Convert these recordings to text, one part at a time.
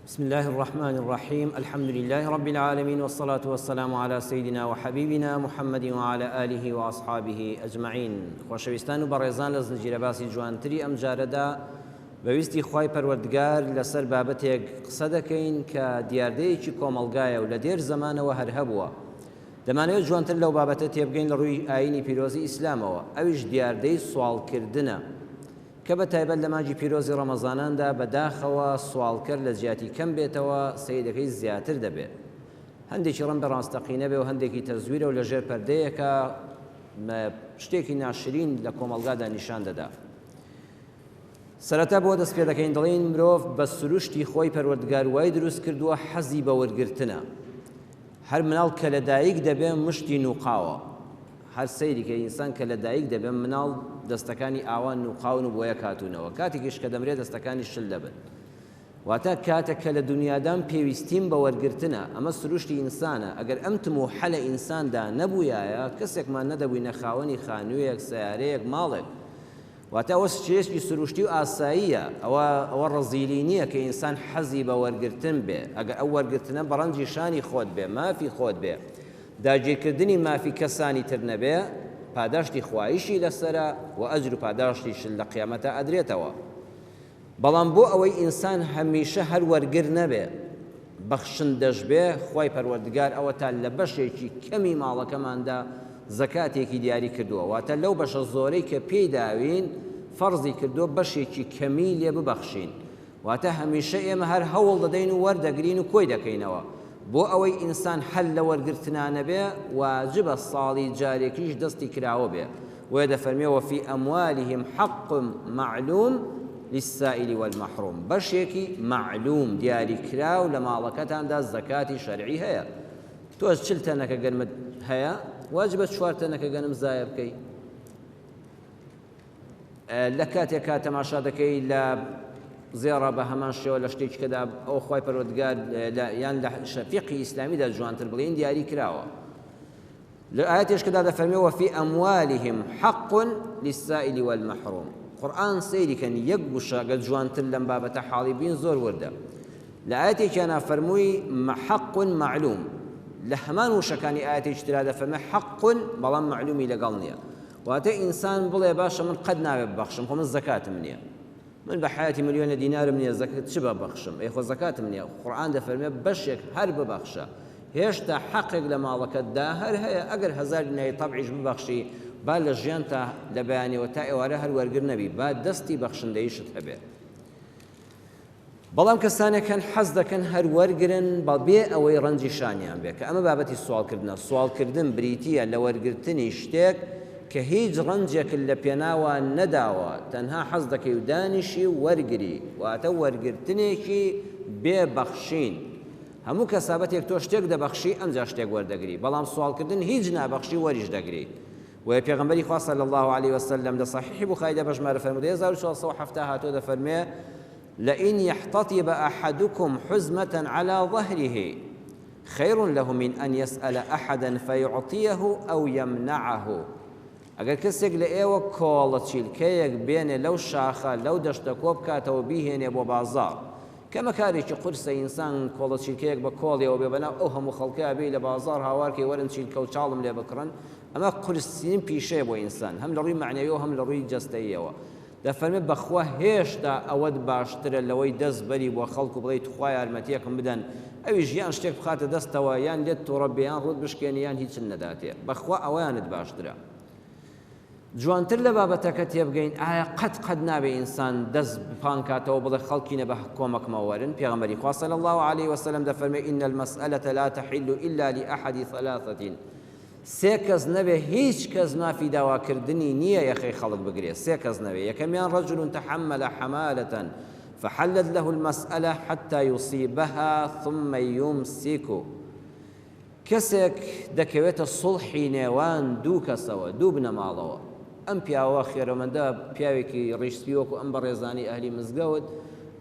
بسم الله الرحمن الرحيم. الحمد لله رب العالمين، والصلاة والسلام على سيدنا وحبيبنا محمد وعلى آله وأصحابه أجمعين. خوشويستان و بەڕێزان لە زنجیرە باسی جوانتری ئەم جارەدا بەویستی خوای پەروەردگار لەسەر بابەتێک قسە دەکەین کە دیاردەیەکی کۆمەڵگایە و لە دێر زەمانەوە هەر هەبووە. دەمانەوێت جوانتر لەو بابەتە تێبگەین لە ڕووی ئاینی پیرۆزی ئیسلامەوە، ئەویش دیاردەی سوالکردنە کە بە تایبەت لە مانگی پیرۆزی ڕەمەزاناندا بەداخەوە سوالکرد لە جیاتی کەم بێتەوە سەیدەکەی زیاتر دەبێت. هەندێکی ڕەن بە ڕاستەقینە بێ و هەندێکی تەزویرە و لەژێر پەردەیەکە شتێکی ناشرین لە کۆمەڵگادا نیشان دەدا. سەرەتا بۆ دەست پێ دەکەین دەڵێن مرۆڤ بە سروشتی خۆی پەروەردگار وای دروست کردووە حەزی بە وەرگرتنە. هەر مناڵ کە لە دایک دەبێ مشتی نوقاوە، هەر سەیریکە ئینسان کە لە دایک دەبێ مناڵ دەستەکانی ئاوان نوقاون و بۆیە کاتونەوە، کاتێکیش کە دەمرێت دەستەکانی شل دەبن. واتە کاتێک کە لە دنیادام پێویستیم بە وەرگرتنە، ئەمە سروشتی ئینسانە. ئەگەر ئەم تموحە لە ئینساندا نەبوویایە کەسێکمان نەدەبووینە خاوەنی خانوویەک، سیارەیەک، ماڵێک. واتە ئەوە شتێکی سروشتی و ئاساییە، ئەوە ڕەزیلی نییە کە ئینسان حەزی بە وەرگرتن بێ. ئەگەر ئەو وەرگرتنە بەڕەنجی شانی خۆت بێ، مافی خۆت بێ، داگیرکردنی مافی کەسانی تر نەبێ، پاداشتی خوایشی لەسرە و ئەجر و پاداشتیش لە قیامەتە ئەدرێتەوە. بەڵام بۆ ئەوەی ئینسان هەمیشە هەر وەرگر نەبێ، بەخشندەش بێ، خوای پەروەردگار ئەوە تا لە بەشێکی کەمی ماڵەکەماندا زەکاتێکی دیاری کردووە. واتە لەو بەشە زۆرەی کە پێی داوین فەرزی کردووە بەشێکی کەمی لێ ببەخشین. واتە هەمیشە ئێمە هەر هەوڵ دەدەین و وەردەگرین و کۆی دەکەینەوە. بۆ ئەوەی ئینسان هەل لە وەرگرتنانە بێ، واجبە ساڵی جارێکیش دەستی کراوە بێ. وێ دەفەرمێەوە فی ئەموالهم حق معلوم للسائل والمحروم، بەشێکی معلوم دیاری کراو لە ماڵەکەتاندا زەکاتی شەرعی هەیە. تۆ چل تەنەکە گەنمت هەیە، واجبە 4 تەنەکە گەنم زایە بکەی. لە کاتێکا تەماشا دەکەی لە زێڕە بە هەمان شێوە لە شتێکی کەدا ئەو خوای پەروەردگار یان لە فیقی ئیسلامیدا جوانتر بڵێن دیاری کراوە. لە ئاەتێشکەدا دەفەرمێەوە فی ئەموالهم حق للسائل والمحروم. قورئان سەیریکەن یەک گوشەگە جوانتر لەم بابەتە حاڵی بین زۆر وردە. لە ئاەتێکیانە فەرمووی حق معلوم، لە هەمان وشەکانی ئاەتێکی ترا دەفەرمێ حق بەڵام معلومی لەگەڵ نییە. واتە ئینسان بڵێ باشە من قەت ناوێت ببەخشم، خۆ من زەکاتم نییە، من بە حیاتی ملیۆنە دینارم نییە، زەکات چ ببەخشم؟ خۆ زەکاتم نییە. قورئان دەفەرمێ بەشێک هەر ببەخشە، هێشتا حەقێک لە ماڵەکەتدا هەر هەیە. ئەگەر 1000 دیناری تەبعیش ببەخشی، با لە ژیان تا لە بەیانیەوە تا ئێوارە هەر وەرگر نەبی، با دەستی بەخشندەیشت هەبێ. بەڵام کەسانێکن حەز دەکەن هەر وەرگرن بەبێ ئەوەی ڕەنجی شانیان بێ، کە ئەمە بابەتی سوالکردنە. سوالکردن بریتیە لە وەرگرتنی شتێک کە هیچ ڕەنجێک لە پێناوە نەداوە، تەنها حەز دەکەی و دانیشی وەرگری، واتە وەرگرتنێکی بێبەخشین. هەموو کەسابەتێک تۆ شتێک دەبەخشی ئەمجا شتێک وەردەگری، بەڵام سوالکردن هیچ نابەخشی وەریش دەگری. و پێغەمبەری خوا صلی الله علیه وسلم لە صحیح بوخاری بەژمارە فەرمووی 1470 هاتۆ دەفەرمێ لئن يحتطب أحدكم حزمة على ظهره خير له من أن يسأل أحدا فيعطيه أو يمنعه. ئەگەر کەسێک لە ئێوە کۆڵە چیلکەیەک بێنێ لەو شاخە لەو دەشتە کۆ بکاتەوە بیهێنێ بۆ بازاڕ، کەمە کارێکی قورسە ئینسان کۆڵە چیلکەیەک بە کۆڵیەوە بێ بەناو ئەو هەموو خەڵکەیە بێ لە بازاڕ هاوارکەی وەرن چیلکە و چاڵم لێ بکڕن، ئەمە قورسین پیشەیە بۆ ئینسان، هەم لە ڕووی معنەوی و هەم لە ڕووی جەستەییەوە. دەفەرمێت بەخوا هێشتا ئەوەت باشترە لەوەی دەست بەری بۆ خەڵک و بڵێیت خوا یارمەتیەکم بدەن، ئەویش یان شتێک بخاتە دەستەوە یان لێت تووڕە بێ یان ڕوت بشکێنی یان هیچ نەداتێ، بەخوا ئەوەیانت باشترە. جوانتر لە بابەتەکە تێبگەین ئایا قەت نابێ ئینسان دەست بپانکاتەوە بڵێ خەڵکینە بە کۆمەکمە وەرن. پێغەمبەری خوا صلی الله علیه وسلم دەفەرمێ ئین المسألة لا تحل إلا لأحد ثلاثة. سێ کەس نەبێ هیچ کەس مافی داواکردنی نییە یەخەی خەڵک بگرێ. سێ کەس نەبێ. یەکەمیان رجل تحمل حمالة فحلت له المسألة حتى يصيبها ثم يمسك. کەسێک دەکەوێتە سڵحی نێوان دوو کەسەوە، دوو بنە ماڵەوە. ئەم پیاوە خێرەمەندە پیاوێکی ڕیشتی وەکو ئەم بەڕێزانی ئەهلی مزگەوت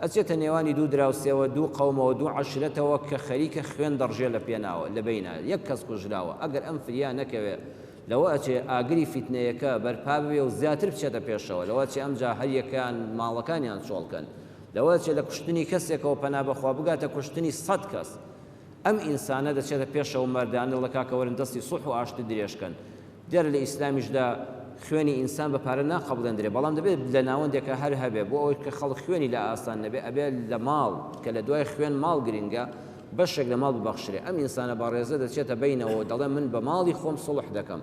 ئەچێتە نێوانی دوو دراوسێەوە، دوو قەومەوە، دوو عەشرەتەوە کە خەریکە خوێن دەڕژێ لە پێناوە لە بەینە یەک کەس کوژراوە. ئەگەر ئەم فریا نەکەوێ لەوە ئەچێ ئاگری فیتنەیەکە بەرپا بێ و زیاتر بچێتە پێشەوە، لەوە چێ ئەمجا هەر یەکان ماڵەکانیان چۆڵکەن. لەوەچێت لە کوشتنی کەسێکەوە پەنا بەخوا بگاتە کوشتنی 100 کەس ئەم ئینسانە دەچێتە پێشەوە مەردانە لە کاکەوەرن دەستی سوح و ئاشتی درێژکەن دیارە لە ئیسلامیشدا خوێنی ئینسان بە پارە ناقەبڵێندرێ بەڵام دەبێت لە ناوەندێکە هەر هەبێ بۆ ئەوەی کە خەڵک خوێنی لە ئاسان نەبێ ئەبێ لە ماڵ کە لە دوای خوێن ماڵ گرنگە بەشێک لە ماڵ ببەخشرێ ئەم ئینسانە باڕێزە دەچێتە بینەوە دەڵێ من بە ماڵی خۆم سڵح دەکەم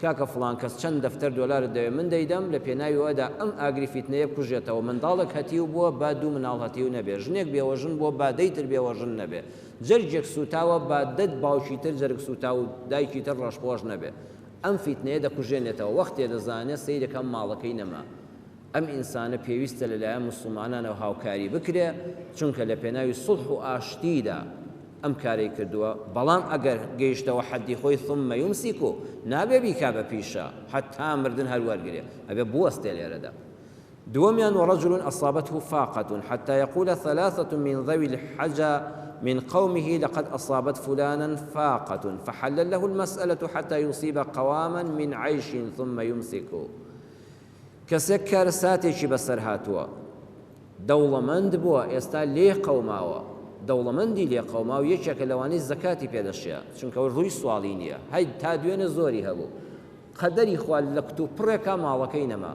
کاکە فڵان کەس چەند دەفتەر دۆلارت دەوێ من دەیدەم لە پێناویەوەدا ئەم ئاگری فیتنەیە بکوژێتەوە منداڵێک هەتی و بووە با دوو مناڵ هەتی و نەبێ ژنێک بێوەژن بۆ با دەیتر بێوەژن نەبێ جەرجێک سوتاوە با دەت باوکی تر جەرگ سوتا و دایکی تر ڕەشپۆش نەبێ ئەم فیتنەیە دەکوژێنێتەوە وەختێ دەزانێت سەیرەکەم ماڵەکەی نەما ئەم ئینسانە پێویستە لەلایەن موسڵمانانەوە هاوکاری بکرێ چونکە لە پێناوی سڵح و ئاشتیدا ئەم کارەی کردووە بەڵام ئەگەر گەیشتەوە حەدی خۆی ثم یمسیک و نابێ بیکا بە پیشە حتا مردن هەروەرگرێ ئەبێ بوەستێ لێرەدا دووەمیان ورجل أصابته فاقة حتى يقول 3 من ذوي الحجة من قومه لقد أصابت فلانا فاقة فحل له المسألة حتى يصيب قواما من عيش ثم يمسك كسكر ساتي بسر هاتوا دەوڵەمەند بووە ئێستا لێ قەوماوە دەوڵەمەندی لێ قەوما و یەکێکە لەوانەی زەکاتی پێدەشێ چونکە ڕووی سواڵی نییە هەی تا دوێنە زۆری هەبوو قەدەری خوا لە کتوپڕێکا ماڵەکەی نەما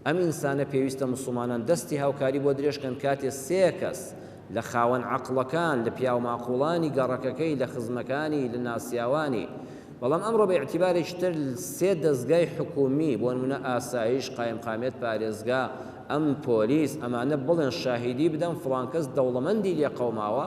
ئەم ئینسانە پێویستە موسڵمانان دەستی هاوکاری بۆ درێژکەن کاتێ 3 کەس لە خاوەن عەقڵەکان لە پیاو ماقوڵانی گەڕەکەکەی لە خزمەکانی لە ناسیاوانی بەڵام ئەمڕۆ بە ئیعتیبارێکی تر 3 دەستگای حکومی بۆ نمونە ئاسایش قایمقامێت پارێزگا ئەم پۆلیس ئەمانە بڵێن شاهیدی بدەن فڵان کەس دەوڵەمەندی لێ قەوماوە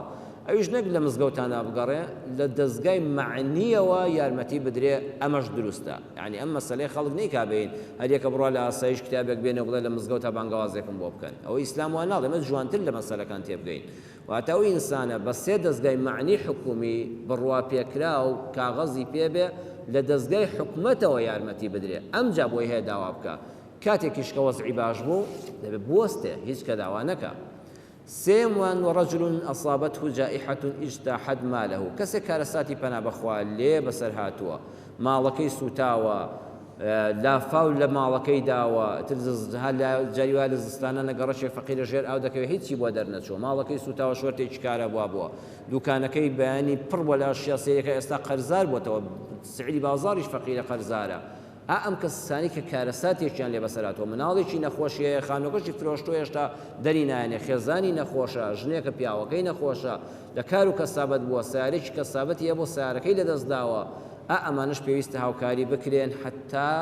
ئەویش نەک لە مزگەوتانە بگەڕێ لە دەستگای معنیەوە یارمەتی بدرێ ئەمەش دروستە یعنی ئەم مەسەلەی خەڵک نەیکابین هەریەکە بڕوا لە ئاسایش کتابێک بێنێ بڵێ لە مزگەوتە بانگەوازێکم بۆ بکەن ئەوە ئیسلام وان ناڵێ ئێمە جوانتر لە مەسەلەکان تێبگەین واتە ئەو ئینسانە بە 3 دەستگای معنی حکومی بڕوا پێکرا و کاغەزی پێبێ لە دەستگای حکومەتەوە یارمەتی بدرێ ئەمجا بۆی هەیە داوا بکە کاتێکیش کە وەزعی باش بوو دەبێت بوەستێ هیچ کە داوا نەکە سێموان ورجل أصابته جائحة اجتاحت ماله کەسێک کارەساتی پەنا بەخوا لێ بەسەر هاتووە ماڵەکەی سوتاوە لافاو لە ماڵەکەی داوە جاریوا لە زستانە نەگەڕەشێ فەقیرە ژێر ئاو دەکەوێت هیچی بۆ دەرنەچوە ماڵەکەی سوتاوە شوەرتێکی کارە بووە دوکانەکەی بەیانی پڕ بۆ لە شیاسەیەەکە ئێستا قەرزار بووەتەوە سعری بازاریش فەقیرە قەرزارە ئەم کەسانی کە کارەساتێکیان لێ بەسەراتەوە مناڵێکی نەخۆشیە خانۆکەشی فرۆشتۆ هێشتا دەری نایەنێ خێزانی نەخۆشە ژنێکە پیاوەکەی نەخۆشە لە کار و کەسابەت بووە سیارێکی کەسابەتی هەیە بۆ سیارەکەی لەدەستداوە ئەمانش پێویستە هاوکاری بکرێن حتا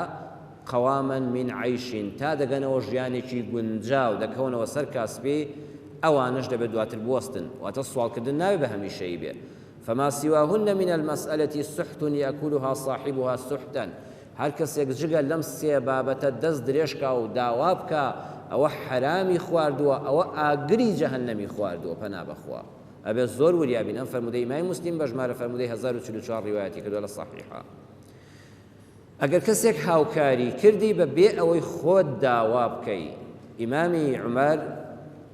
قەواما من عیشین تا دەگەنەوە ژیانێکی گونجاو دەکەونەوە سەر کاسبی ئەوانش دەبێت دواتر بوەستن واتە سوالکردن ناوێ بە هەمیشەیی بێ فما سواهن من المسألة سحت يأكلها صاحبها سحتا هەر کەسێک جگە لەم 3 بابەتە دەست درێژکا و داوا بکە ئەوە حرامی خواردووە ئەوە ئاگری جەهەنەمی خواردووە پەنا بەخوا ئەبێ زۆر وریابین ئەم فەرمودەی ئیمامی مسلم بە ژمارە فەرمودەی 1044 ڕیوایەتی کردووە لە صەحیحە ئەگەر کەسێک هاوکاری کردی بە بێ ئەوەی خۆت داوا بکەی ئیمامی عومەر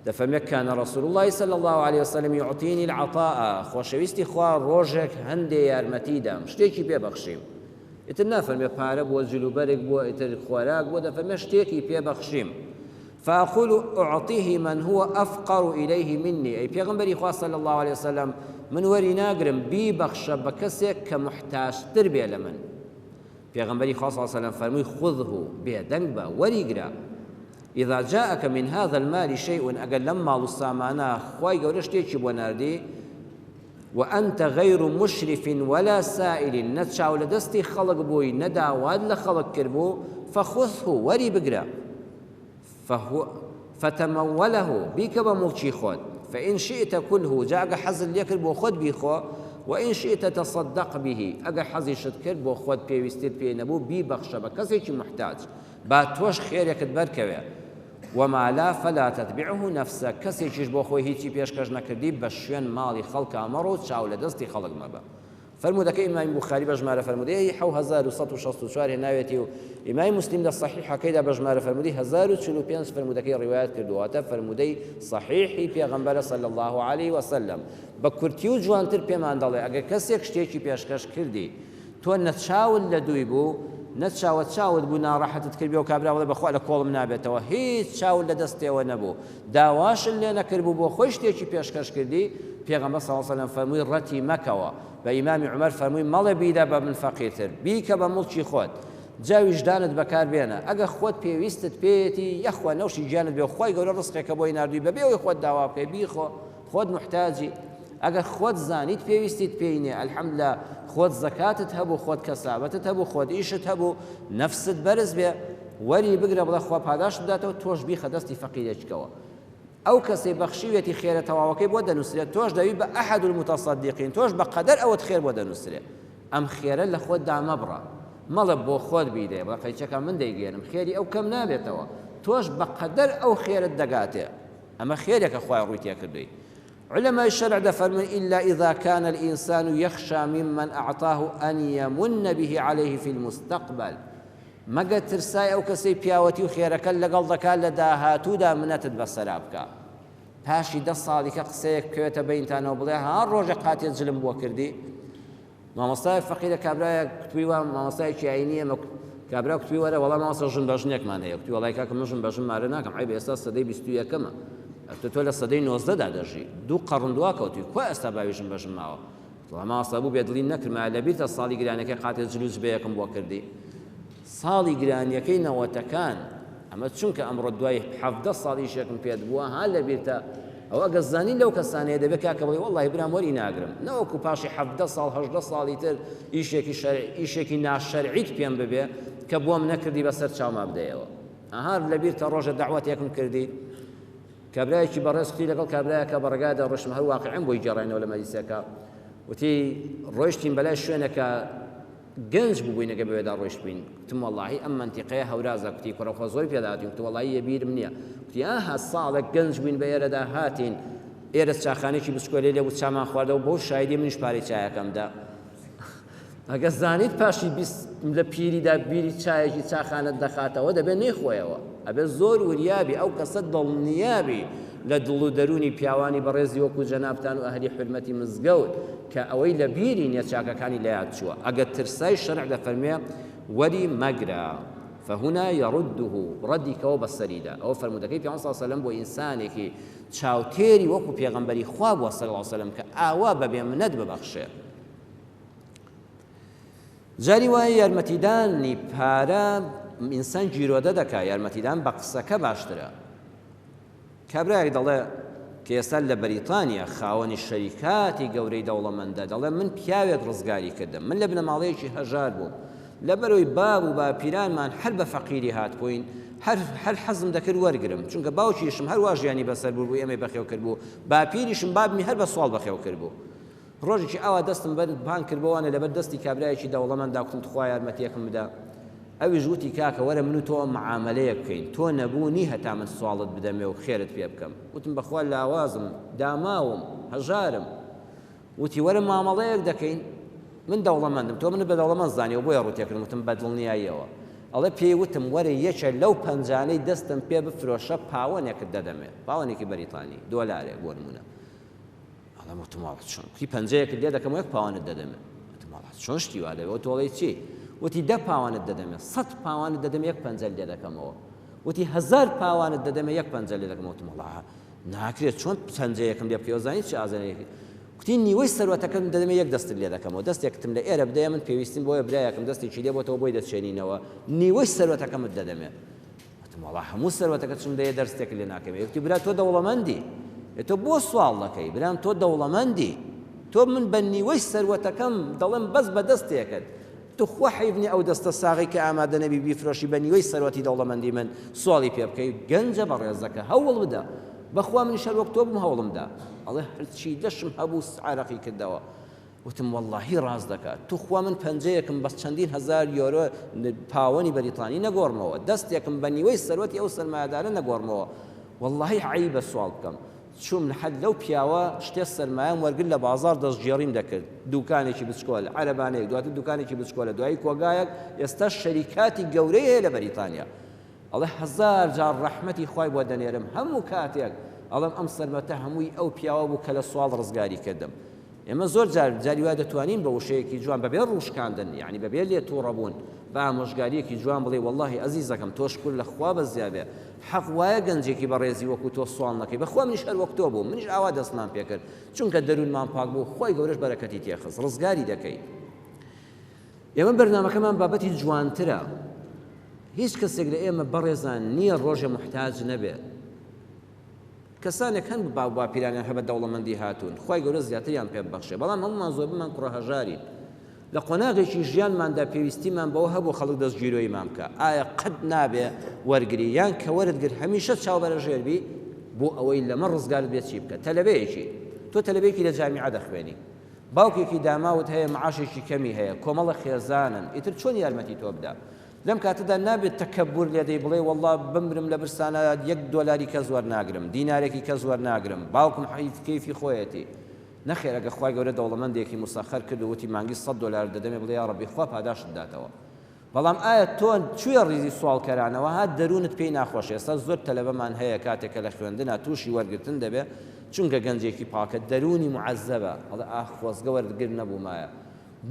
دەفەرمێ كان رسول الله صلى الله عليه وسلم يعطيني العطاء خۆشەویستی خوا ڕۆژێک هەندێ یارمەتی دام شتێکی پێبەخشیم ئیتر نافەرمێ پارە بۆ جلوبەرێک بۆ ئیتر خۆراک بۆ دەفەرمێ شتێکی پێبەخشیم فأقول أعطيه من هو أفقر إليه مني أي پیغمبری خوا صلى الله عليه وسلم من وەری ناگرم بیبەخشە بە کەسێک کە محتاجتر بێ لە من پیغمبری خوا صلى الله عليه وسلم فەرمووی خذه بێدەنگ بە وەریگرە إذا جاءك من هذا المال شيء أقل لما السامانة خواي قولشتيك بوناردي وأنت غير مشرف ولا سائل نتشاو لدستي خلق بوي ندا واد لخلق كربو فخذه وري بقرا فتموله بيك بملشي خود فإن شئت كله جاء حزل يكربو خود بيخو وإن شئت تصدق به أجا حزي شد كربو خود بيوستير بي نبو بي بخشبه كسيك محتاج باتوش خير يكد بركوه وما لا فلا تتبعه نفسك كسيكش بو خوي هيچی پێشکەش نەکردی بە شوێن ماڵی خەڵک ئەمەڕۆ چاو لە دەستی خەڵک مەبە فرمودەکە ئیمامی بوخاری بە ژمارە فەرمودەی 7164 هێناوێتی و ئیمامی مسلم لە صحیحەکەیدا بە ژمارە فەرمودەی 1045 فرمودەکەی ڕیوایەت کردوواتە فرمودەی صحیحی پێغەمبەر صلی الله عليه وسلم بە کورتی و جوانتر پێمان دەڵێ ئەگەر کەسێک شتێکی پێشکەش کردی تۆ نەچاول لە دووی بوو نەچاوە چاوت بوو ناڕەحەتت کردی و کابرا بڵێ بەخوا لە کۆڵم نابێتەوە هیچ چاوت لە دەستێەوە نەبوو داواشن لێ نەکردبوو بۆ خۆی شتێکی پێشکەش کردی پێغەمبەر صلی الله علیه و سلم فەرمووی ڕەتی مەکەوە بە ئیمامی عومەر فەرمووی مەڵێ بیدە بە من فەقیرتر بیکە بە مڵکی خۆت جا ویژدانت بەکار بێنە ئەگە خۆت پێویستت پێیەتی یەخوا نەوشی گیانت بێ خۆی گەورە ڕزقێکە بۆی ناردووی بەبێ ئەوەی خۆت داوا بکەی بیخۆ خۆت محتاجی ئەگەر خۆت زانیت پێویستیت پێی نییە ئەلحەمدوللا خۆت زەکاتت هەبوو خۆت کەسابەتت هەبوو خۆت ئیشت هەبوو نەفست بەرز بێ وەری بگرە بڵێ خوا پاداش بداتەوە تۆش بیخە دەستی فەقیرێکەوە ئەو کەسێ بەخشیوێتی خێرە تەواوەکەی بۆ دەنووسرێت تۆش دەوی بە ئەحد المتصدقین تۆش بە قەدەر ئەوەت خێر بۆ دەنووسرێت ئەم خێرە لە خۆت دامەبڕە مەڵە بۆ خۆت بیدێ بە قەیچەکە من دەیگێنم خێری ئەو کەم نابێتەوە تۆش بە قەدەر ئەو خێرت دەگاتێ ئەمە خێرێکە خوای ڕووی تێ کردووی علماء الشرع دفرمون إلا إذا كان الإنسان يخشى ممن أعطاه أن يمن به عليه في المستقبل مەگە ترسای ئەو کەسەی پیاوەتی و خێرەکە لەگەڵ دەکات لە داهاتوودا منەتت بەسەرا بکە پاشی 10 ساڵیکە قسەیەک بکەوێتە بەینتانەوە بڵێ ها ڕۆژە قاتێ جلم بۆ کردی مامۆستای فەقیرە کابرایە کتووی وام مامۆستایەکی ئاینیە کابرا کتووی وەرە وەڵام مامۆستا ژن بەژنێکمان هەیە کتووی وەڵای کاکە من ژن بەژن مارە ناکەم عیب ئێستا سەدەی 21ەمە تۆ لە سەدەی 19دا دەژی دوو قەڕندوا کەوتوی کو ئێستا باویژن بەژن ماوە مامۆستا بوو بێدڵی نەکردمە لەبیرتە ساڵی گرانەکەی قاتێ جلوس بەیەکم بۆ کردی ساڵی گرانیەکەی نەوەتەکان ئەمە چونکە ئەمڕۆ دوای 17 ساڵی شێکم پێت بووە ها لەبیرتە ئەو ئەگە زانی لەو کەسانەیە دەبێت کاکە بڵێ وەڵڵاهی برام وەری ناگرم نەوەکو پاشی 17 ساڵ 18 ساڵی تر ئیشێکی ناشەرعیت پێم ببێ کە بۆم نەکردی بەسەر چاوما بدەیەوە ئەها لەبیرتە ڕۆژە دەعوەتێکم کردی کابرایەکی بەڕێزقی لەگەڵ کابرایەکە بەڕێگادا ڕۆشتم هەر واقعەن بۆی گەڕێنەوە لە مەجلیسەکە وتی ڕۆیشتین بەلای شوێنەکە گەنج بووبووینەکە بەوێدا ڕۆیشت بووین وتم وەڵڵاهی ئەم مەنتیقەیە هەورازە کوتی کوڕەخۆ زۆری پێداهاتین وتی وەڵڵاهی یەبیرم نییە وتی ئاها ساڵێک گەنج بووین بە ئێرەدا هاتین ئێرە چاخانێکی بچکۆلێ لێ بوو چامان خواردەوە بۆ شایدی منیش پارەی چایەکەمدا ئەگە زانیت پاشی لە پیریدا بیری چایەکی چاخانەت دەخاتەوە دەبێت نەیخۆیەوە ئەبێت زۆر وریابی ئەو کەسە دڵنیابی لە دڵ و دەرونی پیاوانی بەڕێزی وەکو جەنابتان و ئەهلی حرمەتی مزگەوت کە ئەوەی لە بیری نیە چاکەکانی لەیاد چووە ئەگەر ترسای شەرع دەفەرمێ وەری مەگرە فهنا يرده ردیکەوە بەسەریدا ئەوە فەرمودەکەی پێغەمبەر صلی الله علیه و سلم بۆ ئینسانێکی چاوتێری وەکو پێغەمبەری خوا بووە صلی الله علیه و سلم کە ئاوا بەبێ منەت ببەخشێ جاری وایە یارمەتیدانی پارە ئینسان گیرۆدە دەکات یارمەتیدان بە قسەکە باشترە کابرایەک دەڵێ کە ئێستا لە بەریتانیا خاوەنی شەریکاتی گەورەی دەوڵەمەندە دەڵێ من پیاوێک ڕزگاری کردم من لە بنەماڵەیەکی هەژار بووم لەبەرەوەی باب و باپیرانمان هەر بە فەقیری هاتبووین هەر حەزم دەکرد وەرگرم چونکە باوکیشم هەر وا ژیانی بەسەر بوو ئێمەی بەخێو کرد بوو باپیریشم بابمی هەر بە سوڵ بەخێو کرد بوو ڕۆژێکی ئاوا دەستم بان کردبوانە لەبەر دەستی کابرایەکی دەوڵەمەندا کوتم تخوا یارمەتیەکم بدا ئەویش وتی کاکە وەرە من و تۆ معاملەیە بکەین تۆ نەبوونی هەتا من سوڵت بدەمێ و خێرت پێ بکەم وتم بەخوا لاوازم داماوم هەژارم وتی وەرە مامەڵەیەک دەکەین من دەوڵەمەندم تۆ منت بە دەوڵەمەند زانیەوە بۆیە ڕوتێکردم وتم بەدڵنیاییەوە ئەڵێ پێی وتم وەرە یەکە لەو پەنجانەی دەستم پێ بفرۆشە پاوەنێکت دەدەمێت پاوەنێکی بەریتانی دۆلارێک بۆ نمونە ئەڵێم وتم وڵات چۆن وتی پەنجەیەکت لێ دەکەم یەک پاوەنت دەدەمێت وتم وڵات چۆن شتی وا دەبێت تۆڵی چی وتی 10 پاوانت دەدەمێت 100 پاوانت دەدەمێت یەک پەنجە لێ دەکەمەوە وتی 1000 پاوانت دەدەمێت یەک پەنجە لێ دەکەمەوە وتم وڵا ناکرێت چۆن پەنجەیەکم لێ بکەوە زانیت چی ئازارێکی کوتی نیوەی سەروەتەکەم دەدەمێت یەک دەستت لێ دەکەمەوە دەستێکتم لە ئێرە بدەیە من پێویستیم بۆیە برایەکم دەستێکی لێ بۆتەوە بۆی دەچێنینەوە نیوەی سەروەتەکەمت دەدەمێت وتم وڵا هەموو سەروەتەکە چم دەیە دەستێک لێ ناکەمێت وتی برا تۆ دەوڵەمەندی تۆ بۆ سوال دەکەی برام تۆ دەوڵەمەندی تۆ من بە نیوەی سەروەتەکەم دەڵێم بەس بە دەستێکت تو خوا حیفنی ئەو دەستە ساغی کە ئامادە نەبی بیفرۆشی بە نیوەی سەروەتی دەوڵەمەندی من سوالی پێ بکەی گەنجە بەڕێزەکە هەوڵ بدە بەخوا من شەر وەک تۆ بم هەوڵمدا ئەڵێ هەرچی دەشم هەبوو عارەقی کردەوە وتم وەڵڵاهی ڕاست دەکات تو خوا من پەنجەیەکم بە چەندین هەزار یۆرۆ پاوەنی بەریتانی نەگۆڕمەوە دەستێکم بە نیوەی سەروەتی ئەو سەرمایەدارە نەگۆڕمەوە وەڵڵاهی عیبە سوال بکەم چوم حد لەو پیاوە شتێ سەرمایەم وەرگرت لە بازار دەستگێڕیم دەکرد دوکانێکی بچکۆل عەرەبانەیەک دواتر دوکانێکی بچکۆلە دوایی کۆگایەک ئێستا شەریکاتی گەورەی هەیە لە بەریتانیا ئەڵێ 1000 جار ڕەحمەتی خوای بۆ دەنێرم هەموو کاتێک ئەڵێم ئەم سەرمەتە هەمووی ئەو پیاوە بوو کە لە سوال ڕزگاری کردم ئێمە زۆر جاری وا دەتوانین بە وشەیەکی جوان بەبێ ڕوشکاندن یعنی بەبێ لێ تووڕەبوون بە ئامۆژگاریەکی جوان بڵێ وەڵڵاهی ئەزیزەکەم تۆ شکر لە خوا بەزیابێ حەق وایە گەنجێکی بەڕێزی وەکو تۆ سوال نەکەی بەخوا منیش هەر وەک تۆ بوو منیش ئاوا دەستمان پێکرد چونکە دەروونمان پاک بوو خۆی گەورەش بەرەکەتی تێخست ڕزگاری دەکەی. ئێمە بەرنامەکەمان بابەتی جوانترە هیچ کەسێک لە ئێمە بەڕێزان نییە ڕۆژە محتاج نەبێت. کەسانێک هەن با پیرانیان هەبە دەوڵەمەندی هاتوون خی گەورە زیاتریان پێ بەخشێ بەڵام هەمومان زۆر بمان کوڕەهەژارین لە قۆناغێکی ژیانماندا پێویستیمان بەوە هەبوو خەڵک دەستگیرۆیمان بکە ئایا قەت نابێ وەرگری یان کە وەرتگر هەمیشە چاوبەرە ژێربی بۆ ئەوەی لەمە ڕزگارت بێت چی بکە تەلەبەیەکی تۆ تەلەبەیەکی لە جامیعە دەخوێنی باوکێکی داماوت هەیە معاشێکی کەمی هەیە کۆمەڵە خێزانن ئیتر چۆن یارمەتی تۆ بدە لەم کاتەدا نابێت تەکەبور لێدەی بڵێ وەڵڵا بمرم لە برسانە $1 کەس وەرناگرم دینارێکی کەس وەرناگرم باوکم حەیف کەیفی خۆیەتی نەخێر ئەگە خوای گەورە دەوڵەمەندێکی مسەخەر کرد و وتی مانگی $100 دەدەمێ بڵێ یا ڕەبی خوا پاداشت داتەوە بەڵام ئایا تۆ کوێ ڕیزی سوالکەرانەوە هات دەروونت پێی ناخۆش ئێستا زۆر تەلەبەمان هەیە کاتێکە لە خوێندنە تووشی وەرگرتن دەبێ چونکە گەنجێکی پاکە دەرونی معەزەبە هەڵە خۆزگە وەرگر نەبوومایە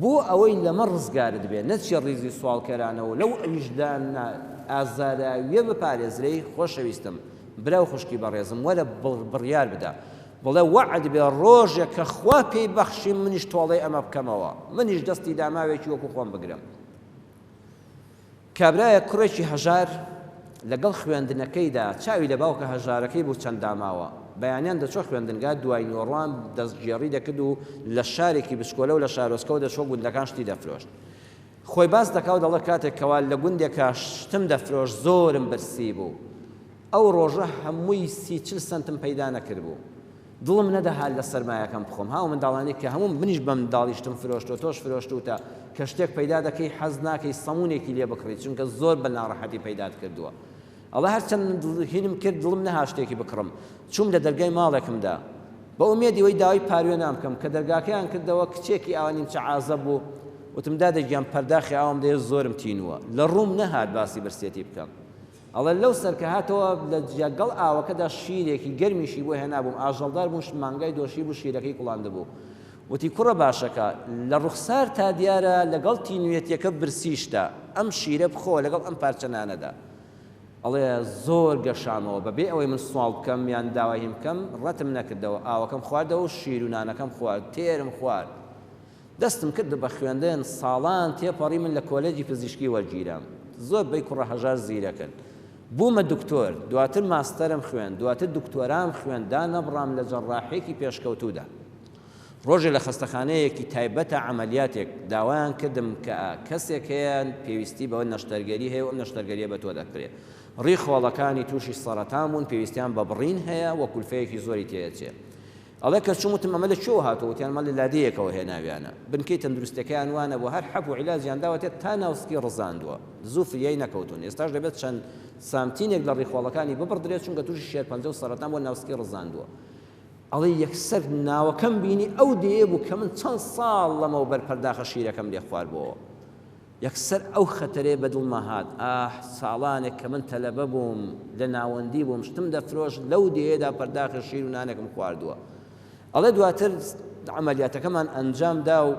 بۆ ئەوەی لەمە ڕزگارت بێ نەچی ڕیزی سوالکەرانەوە لەو ئەویشدا ئازاراویە بپارێزرەی خۆشەویستم براو خوشکی بەڕێزم وەرە بڕیار بدە بڵێ وەعد بێ ڕۆژێک کە خوا پێی بەخشی منیش تۆڵەی ئەمە بکەمەوە منیش دەستی داماوێکی وەکو خۆم بگرم. کابرایە کوڕێکی هەژار لەگەڵ خوێندنەکەیدا چاوی لە باوکە هەژارەکەی بوو چەند داماوە بەیانیان دەچۆ خوێندنگا دوای نۆڕوان دەستگێڕی دەکرد و لە شارێکی بچکۆلە و لە شارۆچکەوت دەچۆ گوندەکان شتی دەفرۆشت خۆی باس دەکاو دەڵێ کاتێکەوە لە گوندێکە شتم دەفرۆشت زۆرم برسی بوو ئەو ڕۆژە هەمووی 30-40 سنتم پەیدا نەکرد بوو دڵم نەدەهات لە سەرمایەکەم بخۆم هاو منداڵانی کە هەموو منیش بە منداڵیشتم فرۆشتەوە تۆش فرۆشتوتە کە شتێک پەیدا دەکەی حەز ناکەی سەمونێکی لێ بکڕیت چونکە زۆر بە ناڕەحەتی پەیدات کردووە ئەڵە هەرچەند هینم کرد دڵم نەها شتێکی بکڕم چوم لە دەرگای ماڵێکمدا بە ئومێدی وەی داوای پاروێ نامکەم کە دەرگاکەیان کردەوە کچێکی ئاوانیم چە عازە بوو وتم دادەگیان پەرداخی ئاوم دەیە زۆرم تینووە لە ڕووم نەهات باسی برسێتی بکەم ئەڵێ لەو سەرکە هاتەوە لە جێگەڵ ئاوەکەدا شیرێکی گەرمیشی بۆ هێنابووم ئاژەڵدار بوو مانگای دۆشی بوو شیرەکەی کوڵاندە بوو وتی کوڕە باشەکە لە ڕوخسار تا دیارە لەگەڵ تینوێتیەکە برسیشتە ئەم شیرە بخۆ لەگەڵ ئەم پارچەنانەدا ئەڵێ زۆر گەشامەوە بەبێ ئەوەی من سوال بکەم یان داوای بکەم ڕەتم نەکردەوە ئاوەکەم خواردەوە و شیر و نانەکەم خوارد تێرم خوارد دەستم کرد بە خوێندن ساڵان تێپەڕی من لە کۆلێجی پزیشکی وەرگیرم زۆر بەی کوڕە هەژار زیرەکەن بوومە دکتۆر دواتر ماستەرم خوێن دواتر دکتۆرام خوێندا نەبڕام لە جەڕاحێکی پێشکەوتوودا ڕۆژێ لە خەستەخانەیەکی تایبەتە عملیاتێک داوایان کردم کە کەسێک هەیە پێویستی بەوە نەشتەرگەری هەیە و ئەم نەشتەرگەریە بە تۆ دەکرێت ڕیخۆڵەکانی تووشی سەرەتان بوون پێویستیان بە بڕین هەیە وە کولفەیەکی زۆری تێچێت ئەڵێ کە چومتم ئەمە لە چۆ هاتەوە وتیان مە لە لادەیەکەوە هێناویانە بنکەی تەندروستەکەیان وانە بۆ هەر حەب و عیلاجیان داوەتێت تا ناوسکی ڕزاندووە زوو فریای نەکەوتون ئێستاش دەبێت چەند سامتینێک لە ڕیخۆڵەکانی ببڕدرێت چونکە تووشی شێرپەنجە و سەرەتان بۆ ناوسکی ڕزاندووە ئەڵێ یەکسەر ناوەکەم بینی ئەو دەیە بوو کە من چەند ساڵ لەمەوە بەرپەرداخە شیرەکەم لێ خواردبەوە یەکسەر ئەو خەتەرێ بەدڵما هات ساڵانێک کە من تەلەبە بووم لە ناوەندی بووم شتم دەفرۆشت لەو دەیەدا پەرداخە شیر و نانێکم خواردووە ئەڵێ دواتر عملیاتەکەمان ئەنجامدا و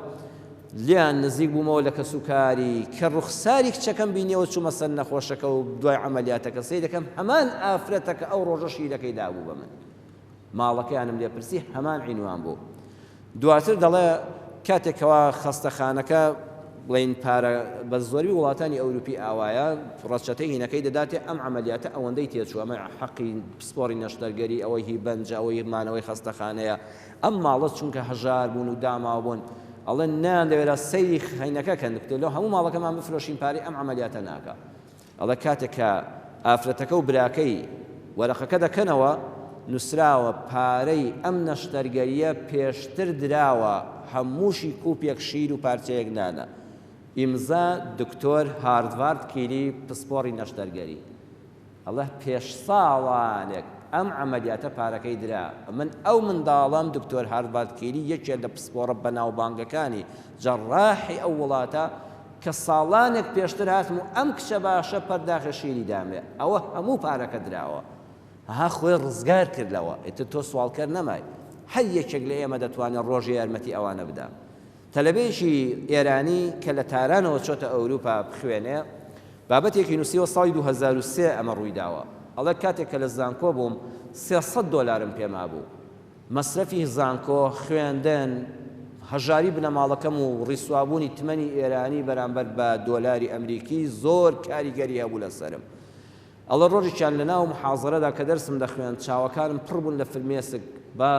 لیان نزیک بوومەوە لە کەسوکاری کە ڕوخساری کچەکەم بینیەوە چوومە سەر نەخۆشەکە و دوای عملیاتەکە سەی دەکەم هەمان ئافرەتەکە ئەو ڕۆژە شیرەکەی دابوو بە من ماڵەکەیانم لێ پرسی هەمان عینوان بوو دواتر دەڵێ کاتێکەوە خەستەخانەکە بڵین پارە بە زۆری وڵاتانی ئەوروپی ئاوایە ڕەچەتەی هینەکەی دەداتێ ئەم عملیاتە ئەوەندەی تێچوو ئەمە حەقی پسپۆری نەشتەرگەری ئەوەی هی بەنجە ئەوەی مانەوەی خەستەخانەیە ئەم ماڵە چونکە هەژار بوون و داماو بوون ئەڵێ نان دەوێرە سەیری هینەکە کەندکتێ لەو هەموو ماڵەکەمان بفرۆشین پارەی ئەم عملیاتە ناکە ئەڵێ کاتێکە ئافرەتەکە و براکەی وەرەقەکە دەکەنەوە نووسراوە پارەی ئەم نەشتەرگەریە پێشتر دراوە هەمووشی کووپێک شیر و پارچەیەک نانە ئیمزا دکتۆر هاردڤارد کیری پسپۆڕی نەشتەرگەری ئەڵێ پێش ساڵانێک ئەم عملیاتە پارەکەی درا من ئەو منداڵم دکتۆر هاردڤارد کیری یەکێک لە پسپۆڕە بەناوبانگەکانی جەڕاحی ئەو وڵاتە کە ساڵانێک پێشتر هاتم و ئەم کچە باشە پەرداخە شیری دامێ ئەوە هەموو پارەکە دراوە ها خۆی ڕزگار کردەوە ئێتر تۆ سوالکەر نەمای هەر یەکێک لە ئێمە دەتوانێت ڕۆژی یارمەتی ئەوانە بدا. تەلەبێکی ئێرانی کە لە تارانەوە چۆتە ئەوروپا بخوێنێ بابەتێکی نووسیوە ساڵی 2003 ئەمە ڕوویداوە. ئەڵێ کاتێک کە لە زانکۆ بووم $300 پێما بوو. مەصرفی زانکۆ خوێندن هەژاری بنەماڵەکەم و ڕیسوابوونی تمەنی ئێرانی بەرامبەر بە دۆلاری ئەمریکی زۆر کاریگەری هەبوو لەسرم. ئەڵە ڕۆژێکیان لە ناو محاضەرەدا کە دەرسم دەخوێن چاوەکانم پڕ بوون لە فرمێسک بە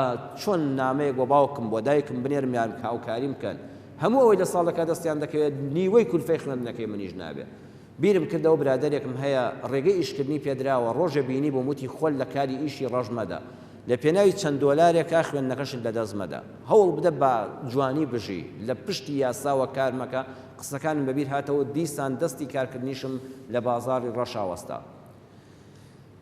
چۆن نامەیەک بۆ باوکم بۆ دایکم بنێرمیان هاوکاری بکەن. هەموو ئەوەی لە ساڵەکە دەستیان دەکەوێت نیوەی کولفەی خوێندنەکەی منیش نابێت. بیرم کردەوە برادێکم هەیە ڕێگەی ئیشکردنی پێدراوە ڕۆژە بینی بۆ موتی خۆل لە کاری ئیشی ڕەژمەدا لە پێناوی چەند دۆلارێکا خوێندنەکەشت لەدەستمەدا هەوڵ بدە بە جوانی بژی لە پشتی یاساوە کار مەکە. قسەکانم بەبیر هاتەوە دیسان دەستی کارکردنیشم لە بازاڕی ڕەشاوەستا.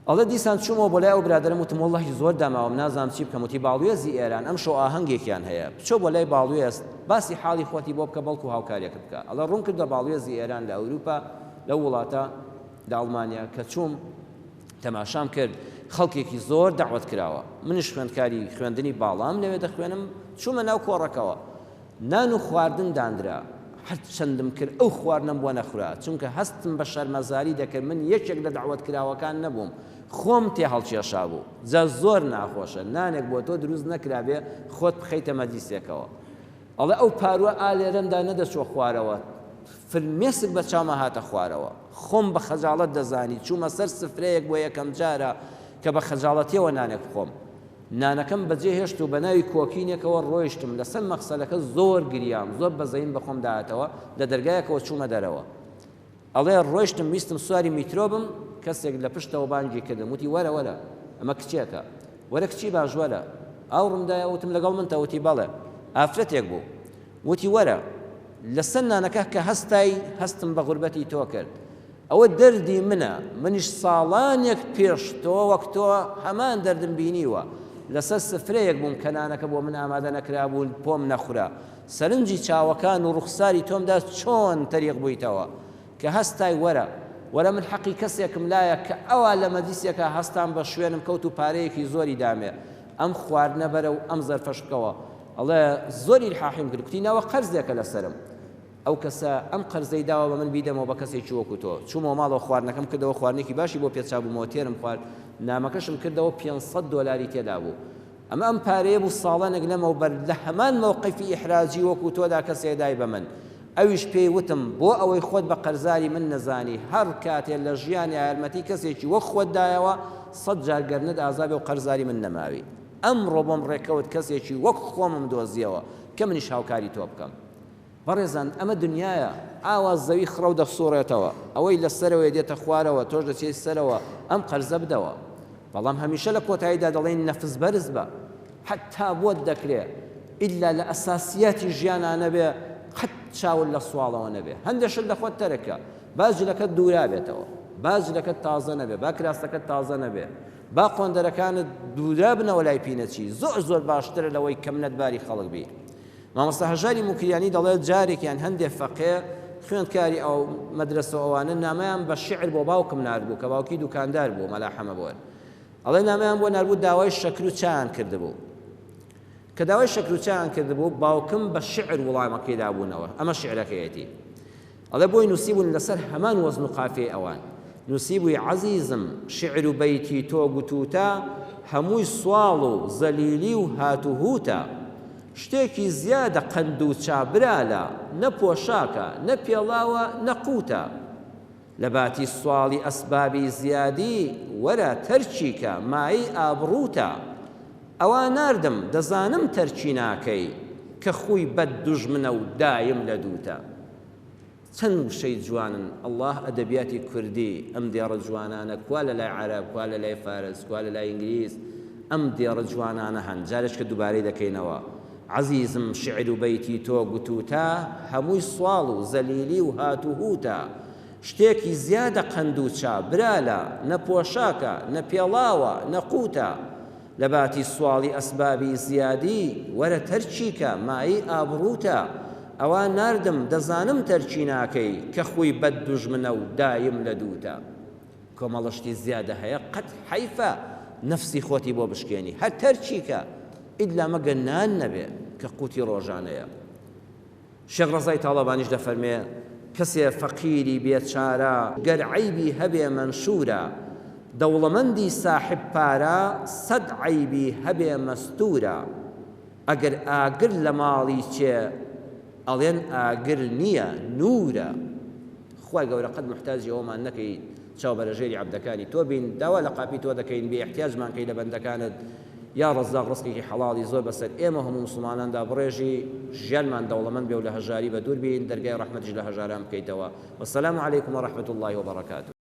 ئەڵە دیسان چوومەوە بۆ لای ئەو برادەرم وتم وەڵڵاهی زۆر داماوەم نازانم چی بکەم. وتی باڵوێزی ئێران ئەم شەو ئاهەنگێکیان هەیە بچۆ بۆ لای باڵوێز باسی حاڵی خۆتی بۆ بکە بەڵکو هاوکاریەکە بکە. ئەڵە ڕوون کردە باڵوێزی ئێران لە ئەوروپا لە وڵاتە لە ئەڵمانیا کە چووم تەماشام کرد خەڵکێکی زۆر دەعوەت کراوە. منش خوێندکاری خوێندنی باڵام لەوێ دەخوێنم چوومە ناو کۆڕەکەوە نان و خواردن دانرا هەر چەندم کرد ئەو خواردنم بۆ نەخورا چونکە هەستم بە شەرمەزاری دەکرد من یەکێک لە دەعوەت کراوەکان نەبووم خۆم تێ هەڵکێشا بوو جا زۆر ناخۆشە نانێک بۆ تۆ دروست نەکرابێ خۆت بخەیتە مەجلیسێکەوە. ئەڵێ ئەو پارووە ئالێرەمدا نەدەچۆ خوارەوە فرمێسک بە چاومە هاتە خوارەوە خۆم بە خەجاڵەت دەزانی چوومە سەر سفرەیەک بۆ یەکەم جارە کە بە خەجاڵەتیەوە نانێک بخۆم. نانەکەم بەجێ هێشت و بە ناوی کۆکینێکەوە ڕۆیشتم لەسەر مەخسەلەکە زۆر گریام زۆر بەزەین بەخۆم داهاتەوە لە دەرگایەکەوە چوومە دەرەوە. ئەڵێ ڕۆیشتم ویستم سواری میترۆ بم کەسێک لە پشتەوە بانگی کردم وتی وەرە وەرە ئەمە کچێکە وەرە کچی باش وەرە ئاوڕمدایە وتم لەگەڵ من تەوتی بەڵێ ئافرەتێک بوو وتی وەرە لەسەر نانەکە کە هەستم بە غوربەتی تۆ کرد ئەوە دەردی منە منیش ساڵانێک پێش تۆ وەک تۆ هەمان دەردم بینیوە لەسەر سفرەیەک بووم کە نانەکە بۆ من ئامادە نەکرابوون پۆم نەخورا سەرنجی چاوەکان و ڕوخساری تۆمدا چۆن تەریق بوویتەوە کە هەستای وەرە من حەقی کەسێکم لایە کە ئەوە لە مەجلیسێکە هەستان بە شوێنم کەوت و پارەیەکی زۆری دامێ ئەم خواردنە بەرە و ئەم زەرفەش بکەوە. ئەڵێ زۆری الحاحیم کرد کوتینەوە قەرزێکە لەسرم ئەو کەسە ئەم قەرزەی داوە بە من بیدەمەوە بە کەسێکی وەکو تۆ چوومەوە ماڵەوە خواردنەکەم کردەوە خواردنێکی باشی بۆ پێچابوومەوە تێرم خوارد نامەکەشم کردەوە $500 تێدا بوو. ئەمە ئەم پارەیە بوو ساڵانێک لەمەوە بەر لە هەمان موقفی ئیحراجی وەکو تۆدا کەسێ دای بە من ئەویش پێی وتم بۆ ئەوەی خۆت بە قەرزاری من نەزانی هەر کاتێ لە ژیانی یارمەتی کەسێکی وەک خۆت دایەوە 100 جار گەرنت ئازابێ و قەرزاری من نەماوی. ئەمڕۆ بۆم ڕێکەوت کەسێکی وەک خۆمم دۆزیەوە کە منیش هاوکاری تۆ بکەم. بەڕێزان ئەمە دنیاە ئاوا زەوی خڕە و دەسوڕێتەوە ئەوەی لەسەرەوەی دێتە خوارەوە تۆش دەچێت سەرەوە ئەم قەرزە بدەوە. بەڵام هەمیشە لە کۆتاییدا دەڵێن نەفس بەرز بە حتا بۆت دەکرێت ئیلا لە ئەساسیاتی ژیانانە بێ قەت چاول لە سواڵەوە نەبێ هەندێشت لە خۆت تەرەکە باجلەکەت دوورا بێتەوە باجلەکەت تازە نەبێ با کراستەکەت تازە نەبێ با قۆندەرەکانت دوورا بنەوە لای پینەچی زۆر باشترە لەوەی کە منەتباری خەڵک بی. مامۆستا هەژاری موکریانی دەڵێت جارێکیان هەندێک فەقێ خوێندکاری ئەو مەدرسە ئەوانە نامەیان بە شیعر بۆ باوکم ناردبوو کە باوکی دوکاندار بوو مەلاحەمە بووە ئەڵێ نامەیان بۆ ناردبوو داوای شەکر و چایان کردبوو کە داوای شەکر و چایان کردبوو باوکم بە شیعر وڵامەکەی دابوونەوە ئەمە شیعرەکەیەتی ئەڵێ بۆی نووسیبوون لەسەر هەمان وەزن و قافیەی ئەوان نووسیبووی عەزیزم شیعر و بەیتی تۆ گوتوتە هەمووی سواڵ و زەلیلی و هاتوهوتە شتێکی زیادە قەند و چابرالە نە پۆشاکە نە پێڵاوە نە قوتە لە باتی سواڵی ئەسبابی زیادی وەرە تەرچیکە مای ئابڕوتە ئەوە ناردم دەزانم تەرچی ناکەی کە خوی بەد دوژمنە و دایم لە دووتە. چەند وشەی جوانن ئەڵڵاه ئەدەبیاتی کوردی ئەم دێڕە جوانانە کوا لە لای عەرەب کوا لە لای فارس کوا لە لای ئینگلیز ئەم دێڕە جوانانە هەن جارێک کە دووبارەی دەکەینەوە عەزیزم شیعر و بەیتی تۆ گوتوتە هەمووی سواڵ و زەلیلی و هاتوهوتە شتێکی زیادە قەند و چابرالە نە پۆشاکە نە پێڵاوە نە قوتە لە باتی سواڵی ئەسبابی زیادی وەرە تەرچیکە مایی ئابڕوتە ئەوە ناردم دەزانم تەرچی ناکەی کە خوی بەد دوژمنە و دایم لە دووتە. کۆمەڵەشتی زیادە هەیە قەت حەیفە نەفسی خۆتی بۆ بشکێنی هەر تەرچیکە ئیلا مەگەنان نەبێ کە قوتی ڕۆژانەیە. شێخ ڕەزای تاڵەبانیش دەفەرمێ کەسێ فەقیری بێچارە گەر عەیبی هەبێ مەنشورە، دەوڵەمەندی ساحب پارە سەد عەیبی هەبێ مەستورە. ئەگەر ئاگر لە ماڵی چێ ئەڵێن ئاگر نییە نورە. خوای گەورە قەت محتاجی ئەومان نەکەی چاو بەرەژێری عەبدەکانی تۆ بین، داوا لە قاپی تۆ دەکەین بێ احتیاجمان کەی لە بەندەکانت. یا ڕەزاق ڕزقێکی حەڵاڵی زۆر بەسەر ئێمە هەموو مسلماناندا بڕێژی ژیانمان دەوڵەمەند بێ و لە هەژاری بە دوور بین، دەرگای ڕەحمەتیش لە هەژاران بکەیتەوە. وەسەلامو عەلەیکم وەڕەحمەتوڵڵاهی وبەڕەکاتوه.